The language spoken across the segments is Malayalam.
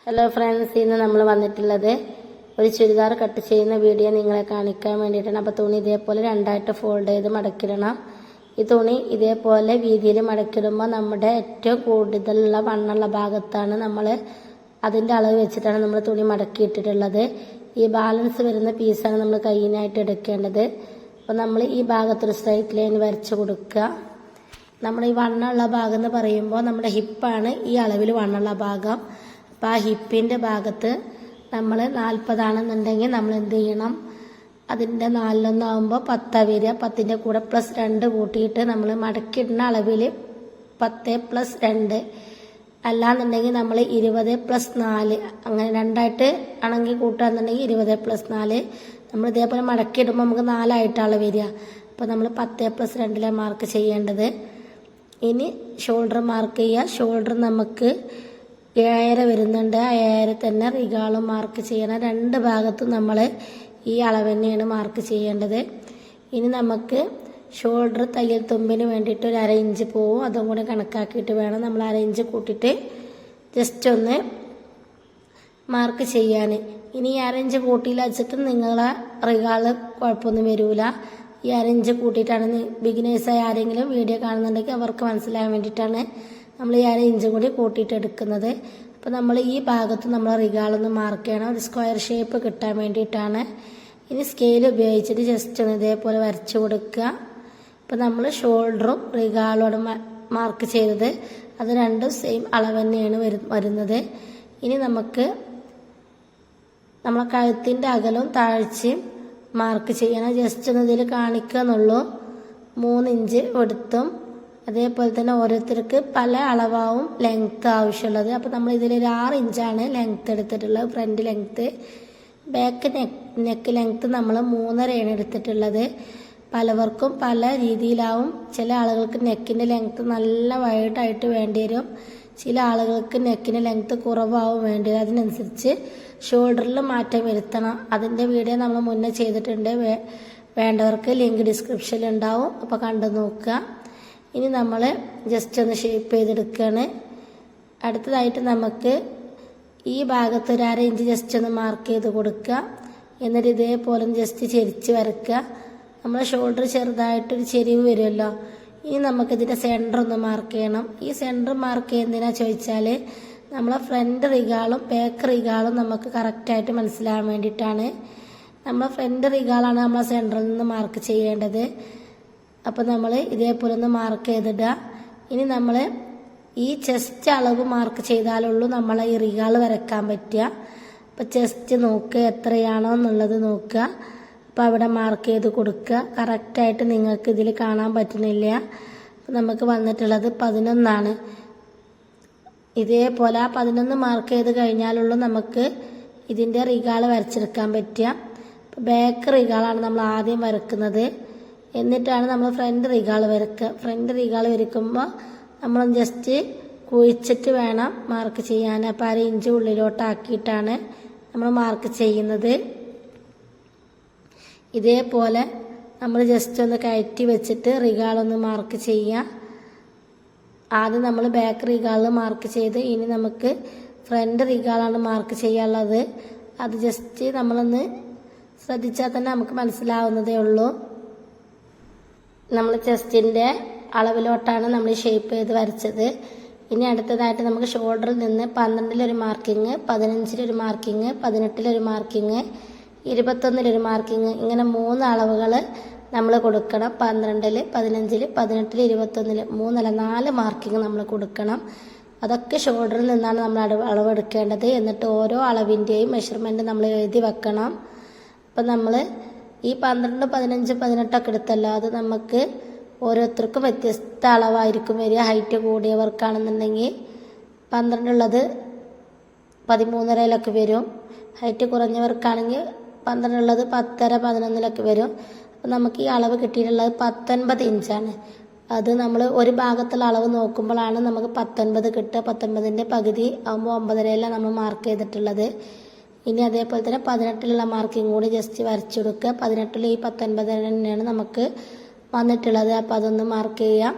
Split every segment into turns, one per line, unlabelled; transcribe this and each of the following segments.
ഹലോ ഫ്രണ്ട്സ്, ഇന്ന് നമ്മൾ വന്നിട്ടുള്ളത് ഒരു ചുരിദാർ കട്ട് ചെയ്യുന്ന വീഡിയോ നിങ്ങളെ കാണിക്കാൻ വേണ്ടിയിട്ടാണ്. അപ്പോൾ തുണി ഇതേപോലെ രണ്ടായിട്ട് ഫോൾഡ് ചെയ്ത് മടക്കിടണം. ഈ തുണി ഇതേപോലെ വീതിയിൽ മടക്കിടുമ്പോൾ നമ്മുടെ ഏറ്റവും കൂടുതലുള്ള വണ്ണുള്ള ഭാഗത്താണ് നമ്മൾ അതിൻ്റെ അളവ് വെച്ചിട്ടാണ് നമ്മൾ തുണി മടക്കിയിട്ടിട്ടുള്ളത്. ഈ ബാലൻസ് വരുന്ന പീസാണ് നമ്മൾ കയ്യിനായിട്ട് എടുക്കേണ്ടത്. അപ്പോൾ നമ്മൾ ഈ ഭാഗത്തൊരു സ്ട്രൈറ്റ് ലൈൻ വരച്ച് കൊടുക്കുക. നമ്മൾ ഈ വണ്ണുള്ള ഭാഗം എന്ന് പറയുമ്പോൾ നമ്മുടെ ഹിപ്പാണ് ഈ അളവിൽ വണ്ണുള്ള ഭാഗം. അപ്പോൾ ആ ഹിപ്പിൻ്റെ ഭാഗത്ത് നമ്മൾ 40 ആണെന്നുണ്ടെങ്കിൽ നമ്മൾ എന്ത് ചെയ്യണം, അതിൻ്റെ 4 10 വരിക. 10ൻ്റെ കൂടെ +2 കൂട്ടിയിട്ട് നമ്മൾ മടക്കിയിടുന്ന അളവിൽ 10 + 2, അല്ലാന്നുണ്ടെങ്കിൽ നമ്മൾ 20 + 4 അങ്ങനെ രണ്ടായിട്ട് ആണെങ്കിൽ കൂട്ടുകയെന്നുണ്ടെങ്കിൽ 20 + 4. നമ്മൾ ഇതേപോലെ മടക്കിയിടുമ്പോൾ നമുക്ക് 4 ആയിട്ടാണ് വരിക. അപ്പോൾ നമ്മൾ 10 + 2 മാർക്ക് ചെയ്യേണ്ടത്. ഇനി ഷോൾഡർ മാർക്ക് ചെയ്യുക. ഷോൾഡർ നമുക്ക് 7 വരുന്നുണ്ട്. ആ 7 തന്നെ റിഗാളും മാർക്ക് ചെയ്യണം. രണ്ട് ഭാഗത്തും നമ്മൾ ഈ അളവ് തന്നെയാണ് മാർക്ക് ചെയ്യേണ്ടത്. ഇനി നമുക്ക് ഷോൾഡർ തയ്യൽ തുമ്പിന് വേണ്ടിയിട്ട് ഒരു 1/2 ഇഞ്ച് പോവും. അതും കൂടെ കണക്കാക്കിയിട്ട് വേണം നമ്മൾ 1/2 ഇഞ്ച് കൂട്ടിയിട്ട് ജസ്റ്റ് ഒന്ന് മാർക്ക് ചെയ്യാൻ. ഇനി ഈ 1/2 ഇഞ്ച് കൂട്ടിയില്ല വെച്ചിട്ട് നിങ്ങളെ റിഗാള് കുഴപ്പമൊന്നും വരില്ല. ഈ 1/2 ഇഞ്ച് കൂട്ടിയിട്ടാണ് ബിഗിനേഴ്സായ ആരെങ്കിലും വീഡിയോ കാണുന്നുണ്ടെങ്കിൽ അവർക്ക് മനസ്സിലാകാൻ വേണ്ടിയിട്ടാണ് നമ്മൾ ഈ 1/2 ഇഞ്ച് കൂടി കൂട്ടിയിട്ട് എടുക്കുന്നത്. അപ്പോൾ നമ്മൾ ഈ ഭാഗത്ത് നമ്മൾ റിഗാളൊന്ന് മാർക്ക് ചെയ്യണം. ഒരു സ്ക്വയർ ഷേപ്പ് കിട്ടാൻ വേണ്ടിയിട്ടാണ്. ഇനി സ്കെയിൽ ഉപയോഗിച്ചിട്ട് ജസ്റ്റ് ഒന്ന് ഇതേപോലെ വരച്ച് കൊടുക്കുക. അപ്പോൾ നമ്മൾ ഷോൾഡറും റിഗാളോട് മാർക്ക് ചെയ്തത് അത് രണ്ടും സെയിം അളവ് തന്നെയാണ് വരുന്നത്. ഇനി നമുക്ക് നമ്മളെ കഴുത്തിൻ്റെ അകലവും താഴ്ചയും മാർക്ക് ചെയ്യണം. ജസ്റ്റ് ഒന്ന് ഇതിൽ കാണിക്കുക എന്നുള്ളൂ. 3 ഇഞ്ച് എടുത്തും അതേപോലെ തന്നെ ഓരോരുത്തർക്ക് പല അളവാവും ലെങ്ത്ത് ആവശ്യമുള്ളത്. അപ്പോൾ നമ്മൾ ഇതിലൊരു 6 ഇഞ്ചാണ് ലെങ്ത്ത് എടുത്തിട്ടുള്ളത്, front length. Back neck length നമ്മൾ 3.5 എടുത്തിട്ടുള്ളത്. പലവർക്കും പല രീതിയിലാവും. ചില ആളുകൾക്ക് നെക്കിൻ്റെ ലെങ്ത്ത് നല്ല വൈഡായിട്ട് വേണ്ടി വരും, ചില ആളുകൾക്ക് നെക്കിന് ലെങ്ത്ത് കുറവാവും വേണ്ടി വരും. അതിനനുസരിച്ച് ഷോൾഡറിൽ മാറ്റം വരുത്തണം. അതിൻ്റെ വീഡിയോ നമ്മൾ മുന്നേ ചെയ്തിട്ടുണ്ട്. വേണ്ടവർക്ക് ലിങ്ക് ഡിസ്ക്രിപ്ഷനിൽ ഉണ്ടാവും, അപ്പോൾ കണ്ടു നോക്കുക. ഇനി നമ്മൾ ജസ്റ്റ് ഒന്ന് ഷേപ്പ് ചെയ്തെടുക്കുകയാണ്. അടുത്തതായിട്ട് നമുക്ക് ഈ ഭാഗത്ത് ഒരു 1/2 ഇഞ്ച് ജസ്റ്റ് ഒന്ന് മാർക്ക് ചെയ്ത് കൊടുക്കുക. എന്നിട്ട് ഇതേപോലെ ജസ്റ്റ് ചെരിച്ച് വരക്കുക. നമ്മൾ ഷോൾഡർ ചെറുതായിട്ടൊരു ചെരിവ് വരുമല്ലോ. ഇനി നമുക്കിതിൻ്റെ സെൻറ്റർ ഒന്ന് മാർക്ക് ചെയ്യണം. ഈ സെൻറ്റർ മാർക്ക് ചെയ്യുന്നതിനാ ചോദിച്ചാൽ നമ്മളെ ഫ്രണ്ട് റിഗാളും ബാക്ക് റിഗാളും നമുക്ക് കറക്റ്റായിട്ട് മനസ്സിലാകാൻ വേണ്ടിയിട്ടാണ്. നമ്മളെ ഫ്രണ്ട് റിഗാളാണ് നമ്മളെ സെൻറ്ററിൽ നിന്ന് മാർക്ക് ചെയ്യേണ്ടത്. അപ്പോൾ നമ്മൾ ഇതേപോലെ ഒന്ന് മാർക്ക് ചെയ്തിടുക. ഇനി നമ്മൾ ഈ ചെസ്റ്റ് അളവ് മാർക്ക് ചെയ്താലുള്ളൂ നമ്മളെ ഈ റിഗാൾ വരയ്ക്കാൻ പറ്റുക. അപ്പോൾ ചെസ്റ്റ് നോക്കുക, എത്രയാണോ എന്നുള്ളത് നോക്കുക. അപ്പോൾ അവിടെ മാർക്ക് ചെയ്ത് കൊടുക്കുക. കറക്റ്റായിട്ട് നിങ്ങൾക്ക് ഇതിൽ കാണാൻ പറ്റുന്നില്ല. അപ്പോൾ നമുക്ക് വന്നിട്ടുള്ളത് 11 ഇതേപോലെ ആ 11 മാർക്ക് ചെയ്ത് കഴിഞ്ഞാലുള്ളൂ നമുക്ക് ഇതിൻ്റെ റിഗാൾ വരച്ചെടുക്കാൻ പറ്റുക. അപ്പോൾ ബാക്ക് റിഗാളാണ് നമ്മൾ ആദ്യം വരക്കുന്നത്, എന്നിട്ടാണ് നമ്മൾ ഫ്രണ്ട് റിഗാൾ വരക്കുക. ഫ്രണ്ട് റിഗാൾ വരയ്ക്കുമ്പോൾ നമ്മൾ ജസ്റ്റ് കുഴിച്ചിട്ട് വേണം മാർക്ക് ചെയ്യാൻ. അപ്പോൾ 1/2 ഇഞ്ച് ഉള്ളിലോട്ടാക്കിയിട്ടാണ് നമ്മൾ മാർക്ക് ചെയ്യുന്നത്. ഇതേപോലെ നമ്മൾ ജസ്റ്റ് ഒന്ന് കയറ്റി വെച്ചിട്ട് റിഗാളൊന്ന് മാർക്ക് ചെയ്യുക. ആദ്യം നമ്മൾ ബാക്ക് റിഗാൾ മാർക്ക് ചെയ്ത് ഇനി നമുക്ക് ഫ്രണ്ട് റിഗാളാണ് മാർക്ക് ചെയ്യാനുള്ളത്. അത് ജസ്റ്റ് നമ്മളൊന്ന് ശ്രദ്ധിച്ചാൽ തന്നെ നമുക്ക് മനസ്സിലാവുന്നതേ ഉള്ളൂ. നമ്മൾ ചെസ്റ്റിൻ്റെ അളവിലോട്ടാണ് നമ്മൾ ഷേപ്പ് ചെയ്ത് വരച്ചത്. ഇനി അടുത്തതായിട്ട് നമുക്ക് ഷോൾഡറിൽ നിന്ന് 12 മാർക്കിങ്, 15 മാർക്കിങ്, 18 മാർക്കിങ്, 21 മാർക്കിങ്, ഇങ്ങനെ 3 അളവുകൾ നമ്മൾ കൊടുക്കണം. 12, 15, 18, 21 3 4 മാർക്കിങ് നമ്മൾ കൊടുക്കണം. അതൊക്കെ ഷോൾഡറിൽ നിന്നാണ് നമ്മൾ അളവെടുക്കേണ്ടത്. എന്നിട്ട് ഓരോ അളവിൻ്റെയും മെഷർമെൻറ്റ് നമ്മൾ എഴുതി വെക്കണം. അപ്പം നമ്മൾ ഈ 12, 15, 18 എടുത്തല്ലോ, അത് നമുക്ക് ഓരോരുത്തർക്കും വ്യത്യസ്ത അളവായിരിക്കും വരിക. ഹൈറ്റ് കൂടിയവർക്കാണെന്നുണ്ടെങ്കിൽ 12 ഉള്ളത് 13.5 വരും. ഹൈറ്റ് കുറഞ്ഞവർക്കാണെങ്കിൽ 12 ഉള്ളത് 10.5, 11 വരും. അപ്പോൾ നമുക്ക് ഈ അളവ് കിട്ടിയിട്ടുള്ളത് 19 ഇഞ്ചാണ്. അത് നമ്മൾ ഒരു ഭാഗത്തുള്ള അളവ് നോക്കുമ്പോഴാണ് നമുക്ക് 19 കിട്ടുക. 19ൻ്റെ പകുതി ആകുമ്പോൾ 9.5 നമ്മൾ മാർക്ക് ചെയ്തിട്ടുള്ളത്. ഇനി അതേപോലെ തന്നെ 18 മാർക്കിങ് കൂടി ജസ്റ്റ് വരച്ചു കൊടുക്കുക. 18 ഈ 19 തന്നെയാണ് നമുക്ക് വന്നിട്ടുള്ളത്. അപ്പോൾ അതൊന്ന് മാർക്ക് ചെയ്യാം.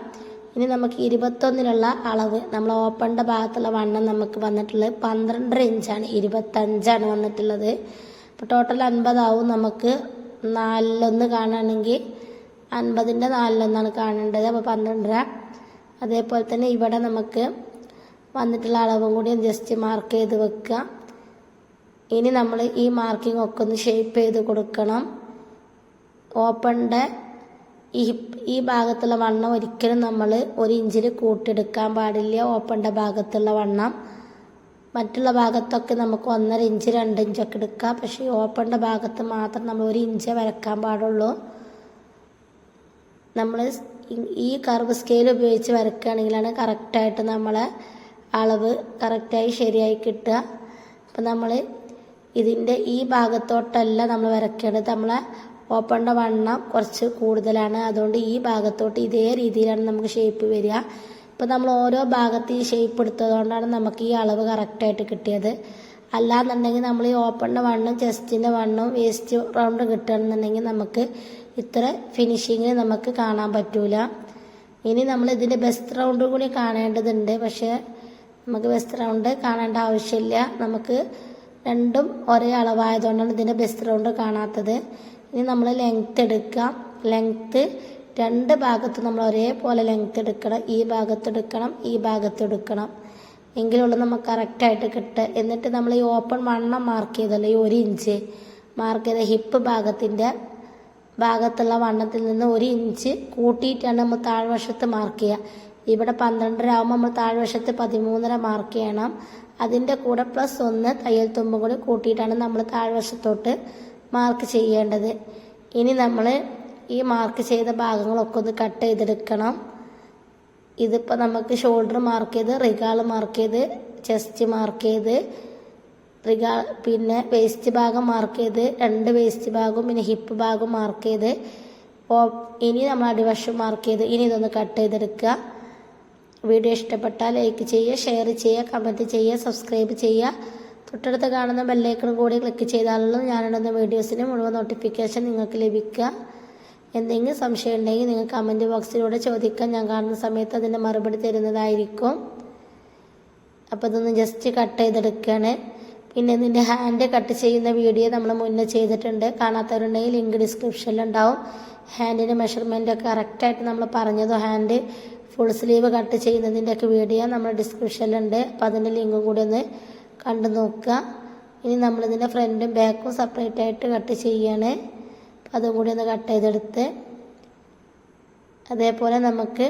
ഇനി നമുക്ക് 21-നുള്ള അളവ്, നമ്മൾ ഓപ്പണിൻ്റെ ഭാഗത്തുള്ള വണ്ണം നമുക്ക് വന്നിട്ടുള്ളത് 12 ഇഞ്ചാണ്, 25 വന്നിട്ടുള്ളത്. അപ്പോൾ ടോട്ടൽ 50 ആവും. നമുക്ക് 4:1 കാണുകയാണെങ്കിൽ 50-ൻ്റെ 4:1 കാണേണ്ടത്, അപ്പോൾ 12. അതേപോലെ തന്നെ ഇവിടെ നമുക്ക് വന്നിട്ടുള്ള അളവും കൂടി ജസ്റ്റ് മാർക്ക് ചെയ്ത് വെക്കുക. ഇനി നമ്മൾ ഈ മാർക്കിംഗ് ഒക്കെ ഒന്ന് ഷേപ്പ് ചെയ്ത് കൊടുക്കണം. ഓപ്പണിൻ്റെ ഈ ഭാഗത്തുള്ള വണ്ണം ഒരിക്കലും നമ്മൾ 1 ഇഞ്ചിൽ കൂട്ടിയെടുക്കാൻ പാടില്ല. ഓപ്പണിൻ്റെ ഭാഗത്തുള്ള വണ്ണം മറ്റുള്ള ഭാഗത്തൊക്കെ നമുക്ക് 1.5 ഇഞ്ച് 2 ഇഞ്ചൊക്കെ എടുക്കാം. പക്ഷേ ഈ ഓപ്പണിൻ്റെ ഭാഗത്ത് മാത്രം നമ്മൾ 1 ഇഞ്ച് വരക്കാൻ പാടുള്ളൂ. നമ്മൾ ഈ കർവ് സ്കെയിൽ ഉപയോഗിച്ച് വരക്കുകയാണെങ്കിലാണ് കറക്റ്റായിട്ട് നമ്മളെ അളവ് കറക്റ്റായി ശരിയായി കിട്ടുക. അപ്പം നമ്മൾ ഇതിൻ്റെ ഈ ഭാഗത്തോട്ടല്ല നമ്മൾ വരയ്ക്കേണ്ടത്. നമ്മളെ ഓപ്പണിൻ്റെ വണ്ണം കുറച്ച് കൂടുതലാണ്, അതുകൊണ്ട് ഈ ഭാഗത്തോട്ട് ഇതേ രീതിയിലാണ് നമുക്ക് ഷേപ്പ് വരിക. ഇപ്പം നമ്മൾ ഓരോ ഭാഗത്ത് ഈ ഷേപ്പ് എടുത്തതുകൊണ്ടാണ് നമുക്ക് ഈ അളവ് കറക്റ്റായിട്ട് കിട്ടിയത്. അല്ലാന്നുണ്ടെങ്കിൽ നമ്മൾ ഈ ഓപ്പണിൻ്റെ വണ്ണം ചെസ്റ്റിൻ്റെ വണ്ണം വേസ്റ്റ് റൗണ്ട് കിട്ടുകയാണെന്നുണ്ടെങ്കിൽ നമുക്ക് ഇത്ര ഫിനിഷിങ്ങിന് നമുക്ക് കാണാൻ പറ്റൂല. ഇനി നമ്മൾ ഇതിൻ്റെ ബെസ്റ്റ് റൗണ്ട് കൂടി കാണേണ്ടതുണ്ട്. പക്ഷേ നമുക്ക് ബെസ്റ്റ് റൗണ്ട് കാണേണ്ട ആവശ്യമില്ല. നമുക്ക് രണ്ടും ഒരേ അളവായതുകൊണ്ടാണ് ഇതിൻ്റെ ബെസ്റ്റ് റൗണ്ട് കാണാത്തത്. ഇനി നമ്മൾ ലെങ്ത്ത് എടുക്കാം. ലെങ്ത്ത് 2 ഭാഗത്ത് നമ്മൾ ഒരേപോലെ ലെങ്ത്ത് എടുക്കണം. ഈ ഭാഗത്ത് എടുക്കണം, ഈ ഭാഗത്ത് എടുക്കണം, എങ്കിലുള്ള നമുക്ക് കറക്റ്റായിട്ട് കിട്ടുക. എന്നിട്ട് നമ്മൾ ഈ ഓപ്പൺ വണ്ണം മാർക്ക് ചെയ്തല്ലോ, ഈ 1 ഇഞ്ച് മാർക്ക് ചെയ്ത ഹിപ്പ് ഭാഗത്തുള്ള വണ്ണത്തിൽ നിന്ന് 1 ഇഞ്ച് കൂട്ടിയിട്ടാണ് നമ്മൾ താഴ്വശത്ത് മാർക്ക് ചെയ്യുക. ഇവിടെ 12 ആകുമ്പോൾ നമ്മൾ താഴ്വശത്ത് 13.5 മാർക്ക് ചെയ്യണം. അതിൻ്റെ കൂടെ +1 തയ്യൽ തുമ്പും കൂടി കൂട്ടിയിട്ടാണ് നമ്മൾ താഴ്വശത്തോട്ട് മാർക്ക് ചെയ്യേണ്ടത്. ഇനി നമ്മൾ ഈ മാർക്ക് ചെയ്ത ഭാഗങ്ങളൊക്കെ ഒന്ന് കട്ട് ചെയ്തെടുക്കണം. ഇതിപ്പോൾ നമുക്ക് ഷോൾഡർ മാർക്ക് ചെയ്ത്, റിഗാൾ മാർക്ക് ചെയ്ത്, ചെസ്റ്റ് മാർക്ക് ചെയ്ത്, പിന്നെ വേസ്റ്റ് ഭാഗം മാർക്ക് ചെയ്ത്, 2 വേസ്റ്റ് ഭാഗവും പിന്നെ ഹിപ്പ് ഭാഗവും മാർക്ക് ചെയ്ത്, ഇനി നമ്മൾ അടിവശം മാർക്ക് ചെയ്ത്, ഇനി ഇതൊന്ന് കട്ട് ചെയ്തെടുക്കുക. വീഡിയോ ഇഷ്ടപ്പെട്ടാൽ ലൈക്ക് ചെയ്യുക, ഷെയർ ചെയ്യുക, കമൻറ്റ് ചെയ്യുക, സബ്സ്ക്രൈബ് ചെയ്യുക. തൊട്ടടുത്ത് കാണുന്ന ബെല്ലൈക്കണും കൂടി ക്ലിക്ക് ചെയ്താലുള്ള ഞാനിടുന്ന വീഡിയോസിന് മുഴുവൻ നോട്ടിഫിക്കേഷൻ നിങ്ങൾക്ക് ലഭിക്കുക. എന്തെങ്കിലും സംശയം ഉണ്ടെങ്കിൽ നിങ്ങൾ കമൻറ്റ് ബോക്സിലൂടെ ചോദിക്കാൻ, ഞാൻ കാണുന്ന സമയത്ത് അതിൻ്റെ മറുപടി തരുന്നതായിരിക്കും. അപ്പോൾ ഇതൊന്ന് ജസ്റ്റ് കട്ട് ചെയ്തെടുക്കുകയാണ്. പിന്നെ ഇതിൻ്റെ ഹാൻഡ് കട്ട് ചെയ്യുന്ന വീഡിയോ നമ്മൾ മുന്നേ ചെയ്തിട്ടുണ്ട്. കാണാത്തവരുണ്ടെങ്കിൽ ലിങ്ക് ഡിസ്ക്രിപ്ഷനിലുണ്ടാവും. ഹാൻഡിൻ്റെ മെഷർമെൻറ്റൊക്കെ കറക്റ്റായിട്ട് നമ്മൾ പറഞ്ഞതോ ഹാൻഡ് ഫുൾ സ്ലീവ് കട്ട് ചെയ്യുന്നതിൻ്റെയൊക്കെ വീഡിയോ നമ്മൾ ഡിസ്ക്രിപ്ഷനിലുണ്ട്. അപ്പോൾ അതിൻ്റെ ലിങ്കും കൂടി ഒന്ന് കണ്ടു നോക്കുക. ഇനി നമ്മളിതിൻ്റെ ഫ്രണ്ടും ബാക്കും സെപ്പറേറ്റ് ആയിട്ട് കട്ട് ചെയ്യാണ്. അപ്പോൾ അതും കൂടി ഒന്ന് കട്ട് ചെയ്തെടുത്ത്, അതേപോലെ നമുക്ക്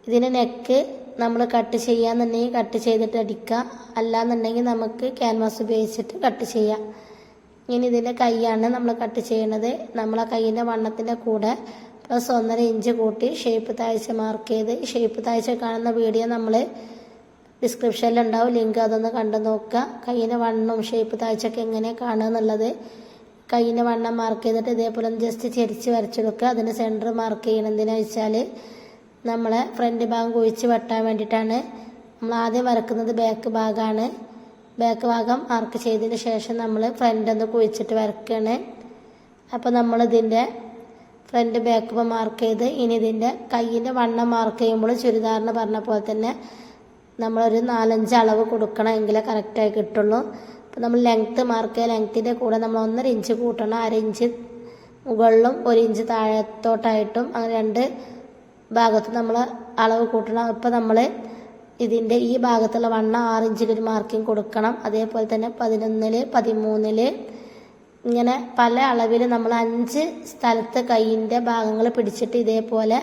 ഇതിൻ്റെ നെക്ക് നമ്മൾ കട്ട് ചെയ്യാന്നുണ്ടെങ്കിൽ കട്ട് ചെയ്തിട്ട് അടിക്കുക, അല്ലാന്നുണ്ടെങ്കിൽ നമുക്ക് ക്യാൻവാസ് ഉപയോഗിച്ചിട്ട് കട്ട് ചെയ്യാം. ഇനി ഇതിൻ്റെ കൈയാണ് നമ്മൾ കട്ട് ചെയ്യണത്. നമ്മളെ കൈയിൻ്റെ വണ്ണത്തിൻ്റെ കൂടെ +1.5 ഇഞ്ച് കൂട്ടി ഷേപ്പ് താഴ്ച മാർക്ക് ചെയ്ത്, ഷേപ്പ് താഴ്ച കാണുന്ന വീഡിയോ നമ്മൾ ഡിസ്ക്രിപ്ഷനിലുണ്ടാവും, ലിങ്ക് അതൊന്ന് കണ്ടു നോക്കുക. കൈയിൻ്റെ വണ്ണവും ഷേപ്പ് താഴ്ചയൊക്കെ എങ്ങനെ കാണുക എന്നുള്ളത്. കൈയിൻ്റെ വണ്ണം മാർക്ക് ചെയ്തിട്ട് ഇതേപോലെ ഒന്ന് ജസ്റ്റ് ചെരിച്ച് വരച്ചെടുക്കുക. അതിന് സെൻറ്റർ മാർക്ക് ചെയ്യണം. എന്തിനാണെന്ന് വെച്ചാൽ നമ്മളെ ഫ്രണ്ട് ഭാഗം കുഴിച്ച് വെട്ടാൻ വേണ്ടിയിട്ടാണ്. നമ്മൾ ആദ്യം വരക്കുന്നത് ബാക്ക് ഭാഗമാണ്. ബാക്ക് ഭാഗം മാർക്ക് ചെയ്തതിന് ശേഷം നമ്മൾ ഫ്രണ്ട് ഒന്ന് കുഴിച്ചിട്ട് വരക്കുകയാണ്. അപ്പോൾ നമ്മളിതിൻ്റെ ഫ്രണ്ട് ബാക്ക് മാർക്ക് ചെയ്ത്, ഇനി ഇതിൻ്റെ കൈയിൻ്റെ വണ്ണം മാർക്ക് ചെയ്യുമ്പോൾ ചുരിദാറിന് പറഞ്ഞ പോലെ തന്നെ നമ്മളൊരു 4-5 അളവ് കൊടുക്കണം, എങ്കിലേ കറക്റ്റായി കിട്ടുള്ളൂ. അപ്പോൾ നമ്മൾ ലെങ്ത്ത് മാർക്ക് ചെയ്യുക. ലെങ്ത്തിൻ്റെ കൂടെ നമ്മൾ 1.5 ഇഞ്ച് കൂട്ടണം. 1/2 ഇഞ്ച് മുകളിലും 1 ഇഞ്ച് താഴത്തോട്ടായിട്ടും അങ്ങനെ 2 ഭാഗത്തും നമ്മൾ അളവ് കൂട്ടണം. അപ്പോൾ നമ്മൾ ഇതിൻ്റെ ഈ ഭാഗത്തുള്ള വണ്ണം 6 ഇഞ്ചിലൊരു മാർക്കിംഗ് കൊടുക്കണം. അതേപോലെ തന്നെ 11, 13 ഇങ്ങനെ പല അളവിൽ നമ്മൾ 5 സ്ഥലത്ത് കൈയിൻ്റെ ഭാഗങ്ങൾ പിടിച്ചിട്ട് ഇതേപോലെ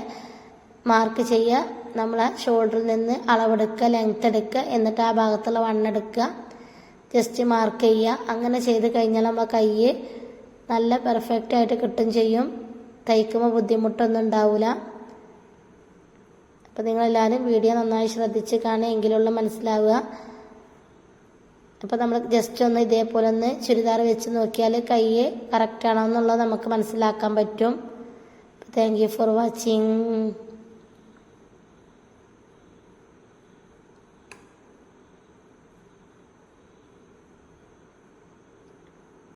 മാർക്ക് ചെയ്യുക. നമ്മളെ ഷോൾഡറിൽ നിന്ന് അളവെടുക്കുക, ലെങ്ത്ത് എടുക്കുക, എന്നിട്ട് ആ ഭാഗത്തുള്ള വണ്ണെടുക്കുക, ജസ്റ്റ് മാർക്ക് ചെയ്യുക. അങ്ങനെ ചെയ്ത് കഴിഞ്ഞാൽ നമ്മൾ കൈ നല്ല പെർഫെക്റ്റ് ആയിട്ട് കിട്ടും ചെയ്യും. തയ്ക്കുമ്പോൾ ബുദ്ധിമുട്ടൊന്നും ഉണ്ടാവില്ല. അപ്പോൾ നിങ്ങളെല്ലാവരും വീഡിയോ നന്നായി ശ്രദ്ധിച്ച് കാണുക, എങ്കിലുള്ള മനസ്സിലാവുക. അപ്പോൾ നമ്മൾ ജസ്റ്റ് ഒന്ന് ഇതേപോലെ ഒന്ന് ചുരിദാർ വെച്ച് നോക്കിയാൽ കൈ കറക്റ്റ് ആണോ എന്നുള്ളത് നമുക്ക് മനസ്സിലാക്കാൻ പറ്റും. Thank you for watching.